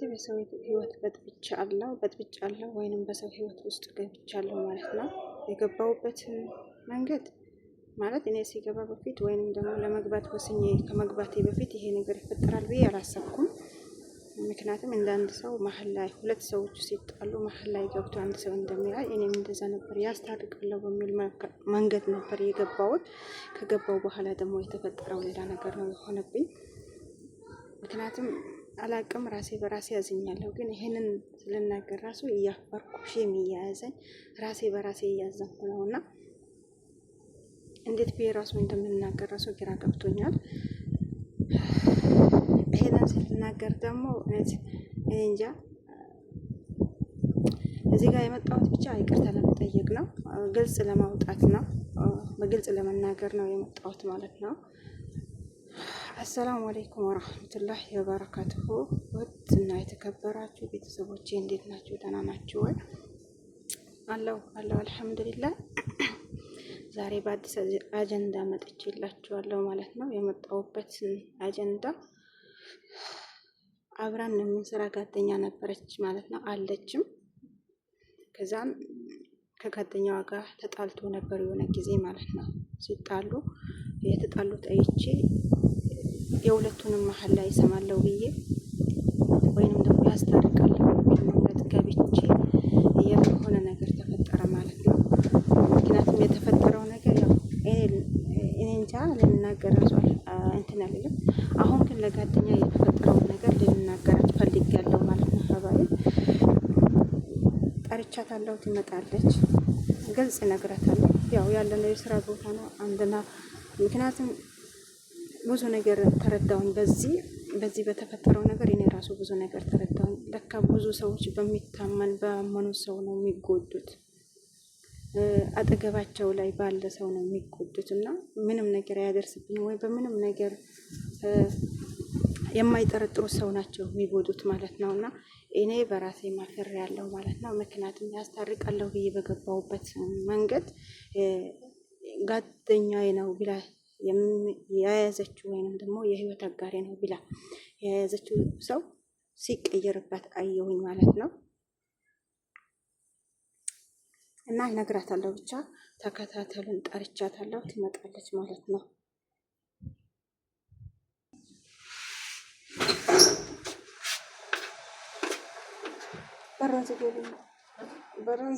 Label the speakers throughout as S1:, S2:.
S1: በሰው ህይወት በጥብጫለሁ ወይንም በሰው ህይወት ውስጥ ገብቻለሁ ማለት ነው። የገባሁበትን መንገድ ማለት እኔ ሲገባ በፊት ወይንም ደግሞ ለመግባት ወስኜ ከመግባቴ በፊት ይሄ ነገር ይፈጠራል ብዬ አላሰብኩም። ምክንያቱም እንደ አንድ ሰው መሀል ላይ ሁለት ሰዎች ሲጣሉ መሀል ላይ ገብቶ አንድ ሰው እንደሚያይ እኔም እንደዛ ነበር ያስታርቃለሁ በሚል መንገድ ነበር የገባሁት። ከገባው በኋላ ደግሞ የተፈጠረው ሌላ ነገር ነው የሆነብኝ። ምክንያቱም አላቅም ራሴ በራሴ ያዝኛለሁ። ግን ይሄንን ስለናገር ራሱ እያፈርኩ ሼም እያያዘኝ ራሴ በራሴ እያዘንኩ ነውና እንዴት ብዬ ራሱ እንደምናገር ራሱ ግራ ገብቶኛል። ይሄንን ስለናገር ደግሞ እኔ እንጃ እዚህ ጋር የመጣሁት ብቻ ይቅርታ ለመጠየቅ ነው፣ ግልጽ ለማውጣት ነው፣ በግልጽ ለመናገር ነው የመጣሁት ማለት ነው። አሰላሙ አለይኩም ወራህመቱላሂ ወበረካቱሁ። ውድና የተከበራችሁ ቤተሰቦቼ እንዴት ናችሁ? ደህና ናችሁ ወይ? አለሁ አልሐምዱሊላህ። ዛሬ በአዲስ አጀንዳ መጥቼላችኋለሁ ማለት ነው። የመጣሁበት አጀንዳ አብራን የምንሰራ ጓደኛ ነበረች ማለት ነው፣ አለችም። ከዛም ከጓደኛዋ ጋር ተጣልቶ ነበር የሆነ ጊዜ ማለት ነው። ሲጣሉ የተጣሉት አይቼ የሁለቱንም መሀል ላይ ይሰማለሁ ብዬ ወይንም ደግሞ ያስታርቃለሁ በሚል ገብቼ የሆነ ነገር ተፈጠረ ማለት ነው። ምክንያቱም የተፈጠረው ነገር ያው እኔ እንጃ ልናገር ራሱ እንትን አልልም። አሁን ግን ለጓደኛ የተፈጠረውን ነገር ልናገር ፈልጌያለሁ ማለት ነው። ሀባይ ጠርቻታለሁ፣ ትመጣለች፣ ግልጽ እነግራታለሁ። ያው ያለነው የስራ ቦታ ነው አንድና ምክንያቱም ብዙ ነገር ተረዳሁኝ። በዚህ በተፈጠረው ነገር እኔ ራሱ ብዙ ነገር ተረዳሁኝ። ለካ ብዙ ሰዎች በሚታመን በአመኑ ሰው ነው የሚጎዱት፣ አጠገባቸው ላይ ባለ ሰው ነው የሚጎዱት እና ምንም ነገር አያደርስብኝም ወይ በምንም ነገር የማይጠረጥሩ ሰው ናቸው የሚጎዱት ማለት ነው። እና እኔ በራሴ ማፈር ያለው ማለት ነው። ምክንያቱም ያስታርቃለሁ ብዬ በገባሁበት መንገድ ጓደኛዬ ነው ብላ የያዘችው ወይንም ደግሞ የህይወት አጋሬ ነው ብላ የያዘችው ሰው ሲቀየርባት አየሁኝ ማለት ነው። እና እነግራታለሁ፣ ብቻ ተከታተሉን፣ ጠርቻታለሁ፣ ትመጣለች ማለት ነው። በሩን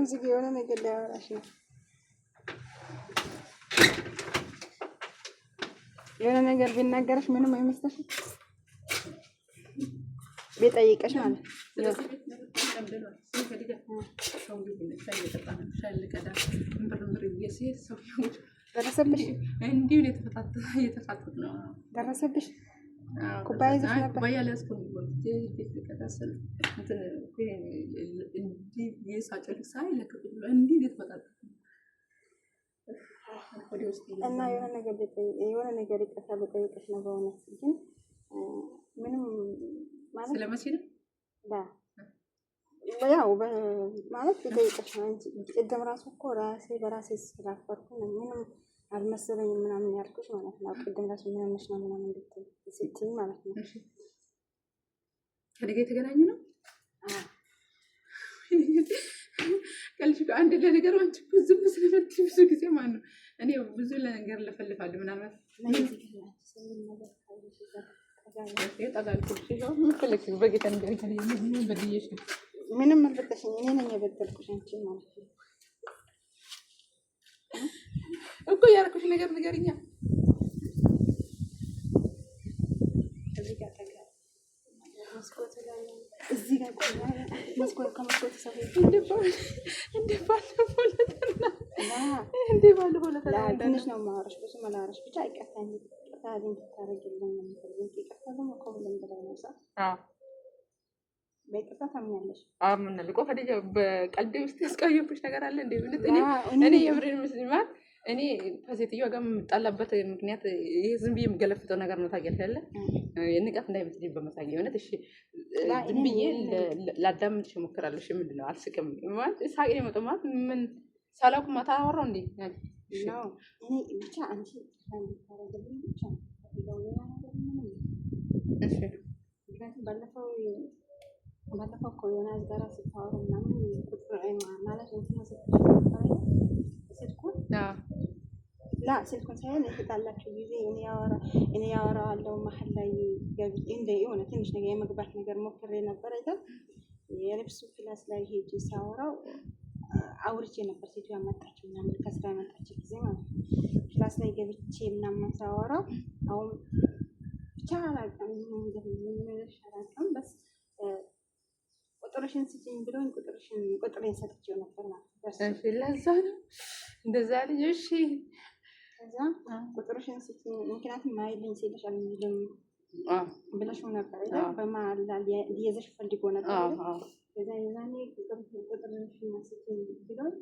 S1: ዝጊ፣ የሆነ ነገር ሊያወራሽ ነው። የሆነ ነገር ቢናገርሽ ምንም አይመስልሽም? ቢጠይቅሽ ማለት ደረሰብሽ?
S2: እንዲሁ
S1: ደረሰብሽ? ኩባያ ይዘሽ ነበር? እና የሆነ ነገር ይቅርታ ልጠይቅሽ ነው በእውነት። ግን ምንም ማለት
S2: ስለመሲል
S1: ያው ማለት ልጠይቅሽ ነው እንጂ ቅድም ራሱ እኮ ራሴ በራሴ ስላፈርኩ ምንም አልመሰለኝም ምናምን ያልኩሽ ማለት ነው። ቅድም ራሱ ምን ሆነሽ ነው ምናምን ስትይኝ ማለት ነው።
S2: ከነገ የተገናኙ ነው ከልጅ ጋር አንድ ለነገሩ አንቺ ዝም ስለምትይ ብዙ ጊዜ ማለት ነው እኔ ብዙ ለነገር ለፈልፋለሁ ምናምን
S1: ምንም አልበደልሽኝ፣ እኔ ነኝ የበደልኩሽ አንቺን ማለት ነው
S2: እኮ ያልኩሽ ነገር ንገሪኛ።
S1: እዚህ ጋር ተጋር መስኮት ላይ እዚህ ጋር መስኮት ከመስኮት ሰው ትንሽ ነው የማወራሽ፣ ብዙ አላወራሽ። ብቻ አይቀርታኝ ታዲያ ታረግልኝ ነው የምፈልገው። ይቅርታ ደግሞ ከሁሉም በላይ ነው። በይቅርታ ታምኛለሽ?
S2: ምን ልቆ ፈደጀ በቀልዴ ውስጥ ያስቀየምኩሽ ነገር አለ እንዴ? እኔ የምሬን መስሊማት እኔ ከሴትዮዋ ጋር የምጣላበት ምክንያት ይሄ ዝም ብዬ የምገለፍተው ነገር ነው። ታውቂያለሽ አይደል? የንቀት እንዳይመስልኝ በመሳጊ እውነት እሺ፣ ዝም ብዬ ላዳምጥሽ እሞክራለሁ። እሺ፣ ምንድን ነው አልስቅም ማለት ሳቂ ነው የመጣው ማለት ምን ሳላውቅ ማታ አወራው እንዴ?
S1: ነው እኔ ብቻ አንቺ ታረጋግልኝ ብቻ ነው። እሺ ባለፈው እኮ የሆነ አዝጋራ ስታወሩ ምናምን ቁጥር ማለት እንትን ስልኩን ሳይሆን የተጣላችሁ ጊዜ እኔ ያወራዋለሁ መሀል ላይ እንደ የሆነ ትንሽ ነገር የመግባት ነገር ሞክሬ ነበር አይደል? የልብሱ ክላስ ላይ ሄጄ ሳወራው አውርቼ ነበር። ሴቱ ያመጣችው ምናምን ከስራ ያመጣች ጊዜ ማለት ነው። ክላስ ላይ ገብቼ ምናምን ሳወራው አሁን ብቻ አላውቅም በስ ቁጥርሽን ስጪኝ ብሎኝ ቁጥሬን ሰጥቼው ነበር ማለት ነው።
S2: ለዛ ነው እንደዛ ልጅ እሺ
S1: ከዛ ቁጥርሽን ስጪኝ ምክንያቱም ማይልኝ ሲልሽ አልሚልም ብለሽው ነበር አይደል? በመሀል ሊይዘሽ ፈልጎ ነበር አይደል? ከዛ የዛኔ ቁጥርሽን ስጪኝ ብሎኝ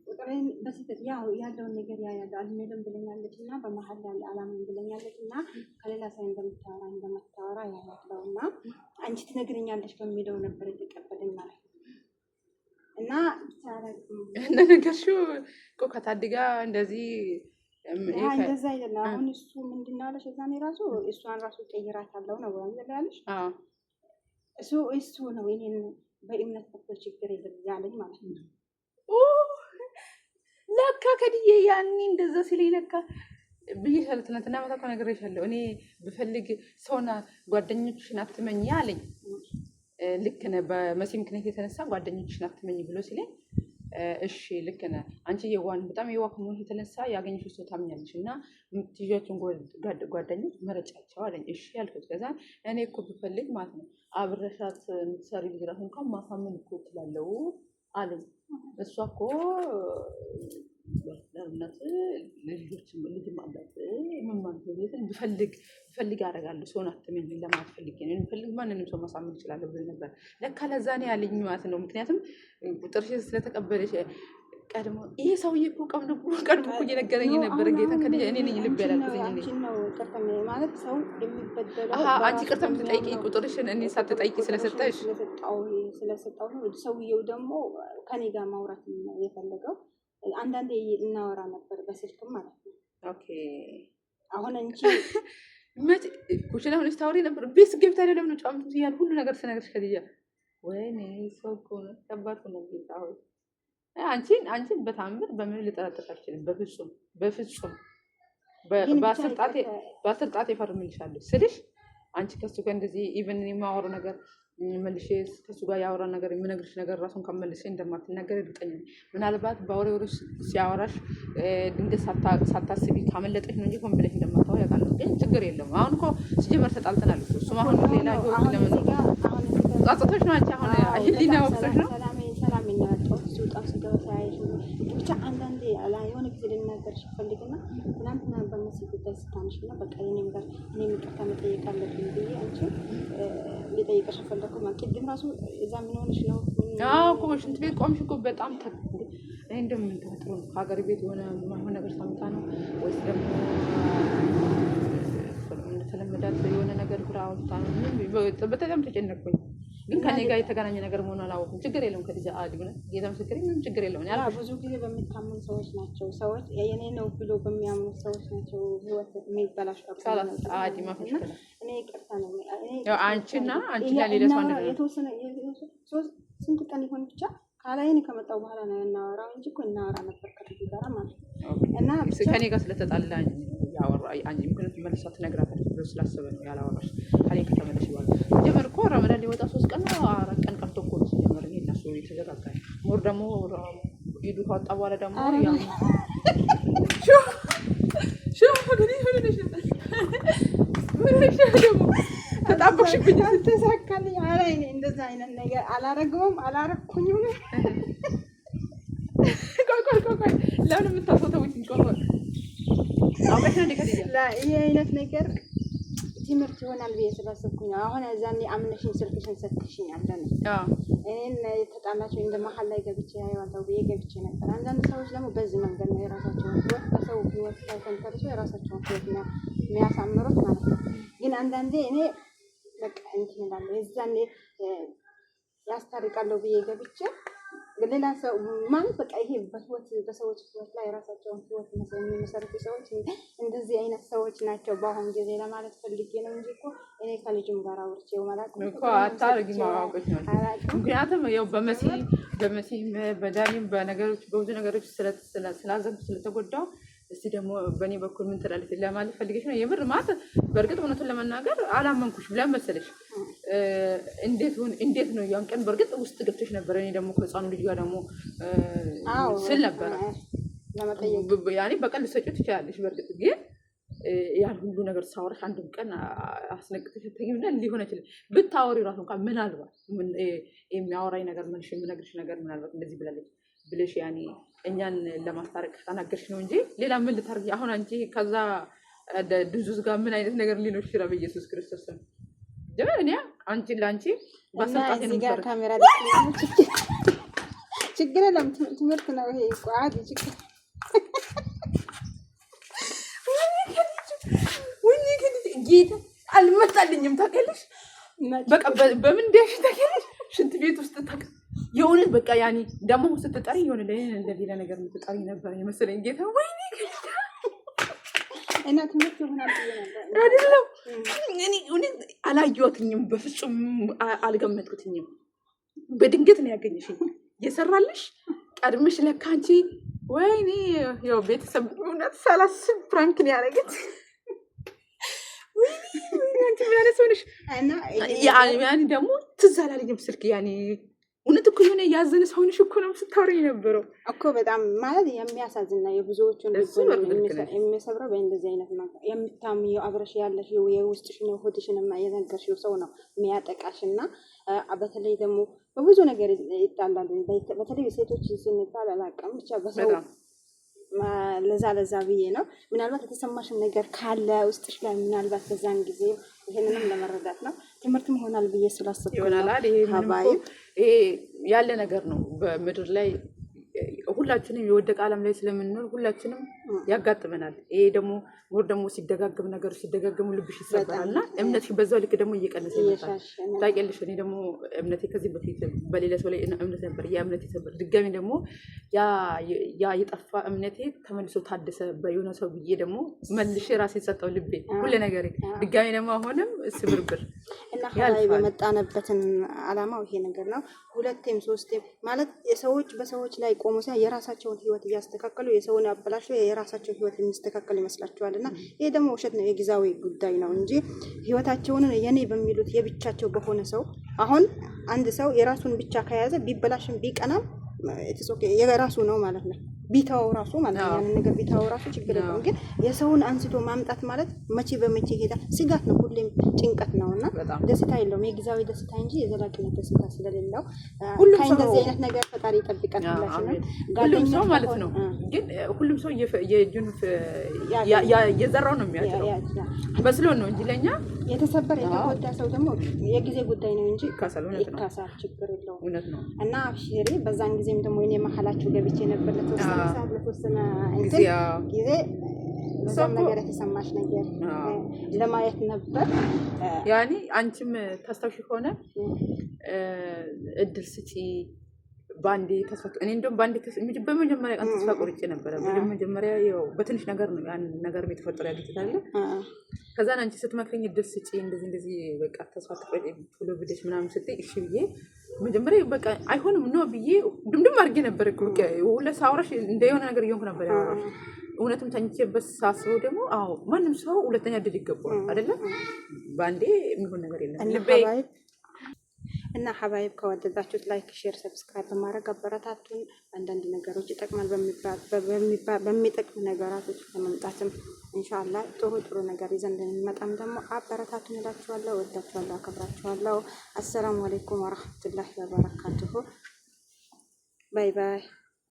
S1: ቁጥሬን በስህተት ያው ያለውን ነገር ያያል አልሚልም ብለኛለች እና በመሀል ላይ አላምን ብለኛለች እና ከሌላ ሰው እንደምታወራ ያያለው እና አንቺ ትነግረኛለሽ በሚለው ነበር የተቀበለኝ ማለት ነው። እና
S2: ነገርሽው እኮ ከታድጋ እንደዚህ
S1: እንደዛ አይደለም። አሁን እሱ ምንድን ነው አለሽ? እዛኔ ራሱ እሷን ራሱ ቀይራታለሁ ነው ያለሽ። እሱ ነው እኔን በእምነት በኩል ችግር የለም ያለኝ ማለት ነው።
S2: ለካ ከድዬ ያኔ እንደዛ ሲለኝ ለካ ብዬሻለሁ። ትናንትና ማታ እኮ ነግሬሻለሁ። እኔ ብፈልግ ሰውና ጓደኞችሽን አትመኝ አለኝ። ልክ ነህ፣ በመሲ ምክንያት የተነሳ ጓደኞችሽን አትመኝ ብሎ ሲለኝ እሺ ልክ ነህ አንቺ በጣም የዋህ ከመሆንሽ የተነሳ ያገኘሽው ሰው ታምኛለሽ እና የምትይዣቸውን ጓደኞች መረጫቸው አለኝ። እሺ ያልኩት። ከዛ እኔ እኮ ብፈልግ ማለት ነው አብረሻት የምትሰሪ ልጅ እራሱ እንኳን ማሳመን እኮ እችላለሁ አለኝ። እሷ እኮ ለእናት ልጅም አላት ምን ማለት ነው ብፈልግ አደርጋለሁ ሰውን አትመኝ ለማለት ፈልጌ ነው። ብፈልግ ማንንም ሰው ማሳመን እችላለሁ ብሎ ነበር። ለካ ለዛ ነው ያለኝ ማለት ነው። ምክንያቱም ቁጥርሽን ስለተቀበለሽ ቀድሞ ይሄ ሰውዬ እኮ ቀድሞ እኮ እየነገረኝ ነበር። ጌታ ከልጅ እኔ ነኝ ልብ ያላልኩኝ
S1: ማለት ሰው የሚበደለው
S2: አንቺ ቅርታ የምትጠይቂ ቁጥርሽን እኔ ሳትጠይቂ ስለሰጠሽ
S1: ስለሰጠው ነው። ሰውዬው ደግሞ ከኔ ጋር ማውራት ነው የፈለገው። አንዳንዴ እናወራ ነበር በስልክም ማለት ነው።
S2: ኦኬ
S1: አሁን እንጂ
S2: ኩሽና ሆነሽ ታወሪ ነበር። ቤት ገብታ አይደለም ነው ጫምቱ ይያል ሁሉ ነገር ስነግርሽ ከልጅ ወይኔ ሰው እኮ ነው ከባድ ነው ጌታ ሆይ። አንቺን በታምር በምን ልጠረጥርሽ አልችልም። በፍጹም በአስር ጣቴ ፈርምልሻለሁ ስልሽ አንቺ ከሱ ጋር እንደዚህ ኢቨን የማወራው ነገር መልሼ ከሱ ጋር ያወራ ነገር የምነግርሽ ነገር ራሱን ከመልሼ እንደማትናገር እርግጠኛ ነኝ። ምናልባት በወሬዎች ሲያወራሽ ድንገት ሳታስቢ ካመለጠሽ ነው እንጂ ሆን ብለሽ እንደማታወሪ ያውቃለሁ። ግን ችግር የለውም። አሁን እኮ ሲጀመር ተጣልተናል እኮ እሱም አሁን ሌላ ህይወት ለምን ጸጸቶች ነው። አንቺ አሁን ህሊና ወቅቶች ነው
S1: ሰላም የሚያወጣው ሲወጣው ሲገባ ተያይሽ ብቻ አንዳንዴ የሆነ ጊዜ ልናገርሽ ፈልግና ትናንትና በመሲ ጉዳይ ስታነሽ እና በቃ እኔም ይቅርታ መጠየቅ አለብኝ ብዬ አንቺ ሊጠይቀሽ ፈለኩ። ቅድም ራሱ እዛ ምን ሆነሽ ነው?
S2: እኮ ሽንት ቤት ቆምሽ እኮ በጣም እኔ እንደምን ተፈጥሮ ነው ከሀገር ቤት የሆነ ማይሆን ነገር ሰምታ ነው ወይስ ደግሞ ተለመዳት የሆነ ነገር ግራ አውጥታ ነው? በጣም ተጨነቅኩኝ። ግን ከኔ ጋር የተገናኘ ነገር መሆኑን አላወኩም። ችግር የለውም ከልጅ አዲ ብለ ጌታ ምስክሬ ምንም ችግር የለውም። ያላ
S1: ብዙ ጊዜ በሚታመኑ ሰዎች ናቸው ሰዎች የኔ ነው ብሎ በሚያምኑ ሰዎች ናቸው ህይወት የሚበላሽው።
S2: አዲ ማፈሽ
S1: እኔ ይቅርታ ነው
S2: አንቺ ጋር ሌላስ ማለት ነው።
S1: የተወሰነ ስንት ቀን ይሆን ብቻ ካላይን ከመጣው በኋላ ነው እናወራው እንጂ እኮ እናወራ ነበር ከልጅ ጋር ማለት ነው። እና
S2: ከኔ ጋር ስለተጣላኝ ያወራ አንቺ ምክንያት መልሳት ነግራታለች ብሎ ስላሰበ ነው ያላወራሽ። ካለኝ ከተመለሽ ይዋል ጀመር እኮ ረመዳን ሊወጣ 3 ቀን ነው 4 ቀን ቀርቶ እኮ ሲጀመር እኔ እነሱ የተዘጋጋኝ ሞር ደግሞ ሄዱ ከወጣ በኋላ ደግሞ ያው ተጣበቅሽብኝ
S1: ተሳካልኝ። ኧረ እኔ እንደዛ አይነት ነገር አላረገውም አላረኩኝም።
S2: ቆይ ለምን የምታስወተውኝ?
S1: ይሄ አይነት ነገር ትምህርት ይሆናል ብዬ ስላሰብኩኝ አሁን እዛኔ አምነሽኝ ስልክሽን ሰጥሽኝ አለ ነው እኔን ተጣላችሁ እንደ መሀል ላይ ገብቼ ያይዋታው ብዬ ገብቼ ነበር። አንዳንድ ሰዎች ደግሞ በዚህ መንገድ ነው የራሳቸውን ህይወት በሰው ህይወት ላይ ተንተርሰው የራሳቸውን ህይወት የሚያሳምሩት ማለት ነው። ግን አንዳንዴ እኔ በቃ እንትን እላለሁ የዛኔ ያስታርቃለሁ ብዬ ገብቼ ሌላ ሰው ማለት በቃ ይሄ በህይወት በሰዎች ህይወት ላይ የራሳቸውን ህይወት የሚመሰርቱ ሰዎች እንደዚህ አይነት ሰዎች ናቸው በአሁን ጊዜ ለማለት ፈልጌ ነው እንጂ እኮ እኔ ከልጅም ጋር አውርቼው ማለት
S2: እኮ አታርጊ ማዋቆች ነው። ምክንያቱም ያው በመሲህ በዳኒም በነገሮች በብዙ ነገሮች ስላዘንኩ ስለተጎዳው እስቲ ደግሞ በእኔ በኩል ምን ትላለች ለማለት ፈልጌሽ ነው። የምር ማለት በእርግጥ እውነቱን ለመናገር አላመንኩሽም። ለምን መሰለሽ እንዴት ነው ያን ቀን በእርግጥ ውስጥ ገብተሽ ነበር። እኔ ደግሞ ከህፃኑ ልጅ ጋር ደግሞ ስል ነበረ ያኔ በቀል ልትሰጪው ትችላለሽ። በእርግጥ ግን ያን ሁሉ ነገር ሳወራሽ አንድም ቀን አስነቅተሽ ተይምና ሊሆን ይችላል ብታወሪ ራሱ እንኳን ምናልባት የሚያወራኝ ነገር ምንሽ የምነግርሽ ነገር ምናልባት እንደዚህ ብላለች ብለሽ ያኔ እኛን ለማስታረቅ ተናገርሽ ነው እንጂ ሌላ ምን ልታርጊ? አሁን አንቺ ከዛ ድዙዝ ጋር ምን አይነት ነገር ሊኖር ይችላል? በኢየሱስ ክርስቶስ ስም ጀመር እኔ አንቺ ላንቺ ባሰጣት ነው ጋር
S1: ካሜራ ችግር የለም ትምህርት ነው ይሄ ቋዲ ችግር
S2: ወይኔ ግን ጌታ አልመጣልኝም ታውቂያለሽ። በቃ በምን እንደሽ ታውቂያለሽ ሽንት ቤት ውስጥ ታውቂ የሆነ በቃ ያኔ ደግሞ ስትጠሪ የሆነ ለሌላ ነገር የምትጠሪ ነበር የመሰለኝ ጌታ። ወይኔ ጌታ
S1: እና ትምህርት ይሆናል ነበር
S2: አይደለም። እኔ አላየሁትኝም፣ በፍጹም አልገመትኩትኝም። በድንገት ነው ያገኘሽኝ። የሰራልሽ ቀድምሽ ለካ አንቺ ወይኔ ያው ቤተሰብ እውነት ሳላስብ ፍራንክን ያደረገች ወይኔ አንቺ ያለሰውንሽ እና ያኔ ደግሞ ትዝ አላለኝም ስልክ ያኔ እውነት እኮ የሆነ ያዘነ ሰውንሽ እኮ ነው ስታወሪ የነበረው
S1: እኮ በጣም ማለት የሚያሳዝንና የብዙዎቹን የሚሰብረው በእንደዚህ አይነት ማለት የምታምየው አብረሽ ያለሽ የውስጥሽን ሆድሽን የነገርሽው ሰው ነው የሚያጠቃሽና በተለይ ደግሞ በብዙ ነገር ይጣላሉ። በተለይ ሴቶች ስንጣል አላውቅም ብቻ በሰው ለዛ ብዬ ነው። ምናልባት የተሰማሽም ነገር ካለ ውስጥሽ ላይ ምናልባት በዛን ጊዜ ይሄንንም ለመረዳት ነው ትምህርትም ይሆናል ብዬ ስላሰብኩ
S2: ይሆናል። ይሄ ያለ ነገር ነው በምድር ላይ ሁላችንም የወደቀ ዓለም ላይ ስለምንኖር ሁላችንም ያጋጥመናል። ይሄ ደግሞ ወር ደግሞ ሲደጋገም ነገሩ ሲደጋገሙ ልብሽ ይሰበራልና እምነትሽ በዛው ልክ ደግሞ እየቀነሰ ይመጣል። ታውቂያለሽ እኔ ደግሞ እምነቴ ከዚህ በፊት በሌላ ሰው ላይ እምነት ነበር። ያ እምነቴ ሰበር ድጋሚ ደግሞ ያ የጠፋ እምነቴ ተመልሶ ታደሰ በየሆነ ሰው ብዬ ደግሞ መልሼ ራሴን ሰጠው ልቤ ሁሉ ነገር ድጋሚ ደግሞ አሁንም ስብርብር
S1: እና ሀይ በመጣነበትን ዓላማው ይሄ ነገር ነው። ሁለቴም ሶስቴም ማለት የሰዎች በሰዎች ላይ ቆሞ የራሳቸውን ህይወት እያስተካከሉ የሰውን አበላሹ የራሳቸውን ህይወት የሚስተካከል ይመስላችኋል። እና ይሄ ደግሞ ውሸት ነው፣ የጊዜያዊ ጉዳይ ነው እንጂ ህይወታቸውን የኔ በሚሉት የብቻቸው በሆነ ሰው አሁን አንድ ሰው የራሱን ብቻ ከያዘ ቢበላሽም ቢቀናም የራሱ ነው ማለት ነው። ቢታው ራሱ ማለት ነው ያንን ነገር ቢታው ራሱ ችግር የለውም። ግን የሰውን አንስቶ ማምጣት ማለት መቼ በመቼ ይሄዳል ስጋት ነው፣ ሁሌም ጭንቀት ነውና ደስታ የለውም። የጊዜያዊ ደስታ እንጂ የዘላቂነት ደስታ ስለሌለው ከእንደዚህ አይነት ነገር ፈጣሪ ይጠብቀን
S2: ሁሉም ሰው ማለት ነው። ግን ሁሉም ሰው የእጁን የዘራው ነው የሚያጭረው መስሎ ነው እንጂ ለኛ የተሰበረ የተጎዳ ሰው ደግሞ የጊዜ ጉዳይ ነው እንጂ ይካሳል፣ ችግር የለውም። እውነት ነው።
S1: እና አብሽሪ በዛን ጊዜም ደግሞ እኔ መሀላችሁ ገብቼ ነበር ለተወሰነ ጊዜ በዛም ነገር የተሰማሽ ነገር ለማየት ነበር።
S2: ያኔ አንቺም ታስታውሽ ከሆነ እድል ስጪ ባንዴ ተስፋ እኔ እንደውም ባንዴ በመጀመሪያ ቀን ተስፋ ቆርጬ ነበረ። በመጀመሪያ ያው በትንሽ ነገር ነው ያን ነገር የተፈጠረ ያግኝታለ። ከዛን አንቺ ስትመክረኝ እድል ስጪ እንደዚህ በቃ ተስፋ ተቆርጬ ብሎ ብለሽ ምናምን ስትይ እሺ ብዬ መጀመሪያ በቃ አይሆንም ነው ብዬ ድምድም አድርጌ ነበር እኮ በቃ ሁለት ሳውራሽ እንደ የሆነ ነገር እየሆንኩ ነበር ያወራሽ። እውነትም ተኝቼበት ሳስበው ደግሞ አዎ ማንም ሰው ሁለተኛ እድል ይገባዋል አይደለ? ባንዴ የሚሆን ነገር የለም ልቤ
S1: እና ሀባይብ ከወደዳችሁት ላይክ፣ ሼር፣ ሰብስክራይብ በማድረግ አበረታቱን። አንዳንድ ነገሮች ይጠቅማል በሚጠቅም ነገራቶች ለመምጣትም ኢንሻአላህ ጥሩ ነገር ይዘን እንደምንመጣም ደግሞ አበረታቱን እላችኋለሁ። ወዳችኋለሁ፣ አከብራችኋለሁ። አሰላሙ አለይኩም ወራህመቱላሂ ወበረካቱሁ። ባይ ባይ።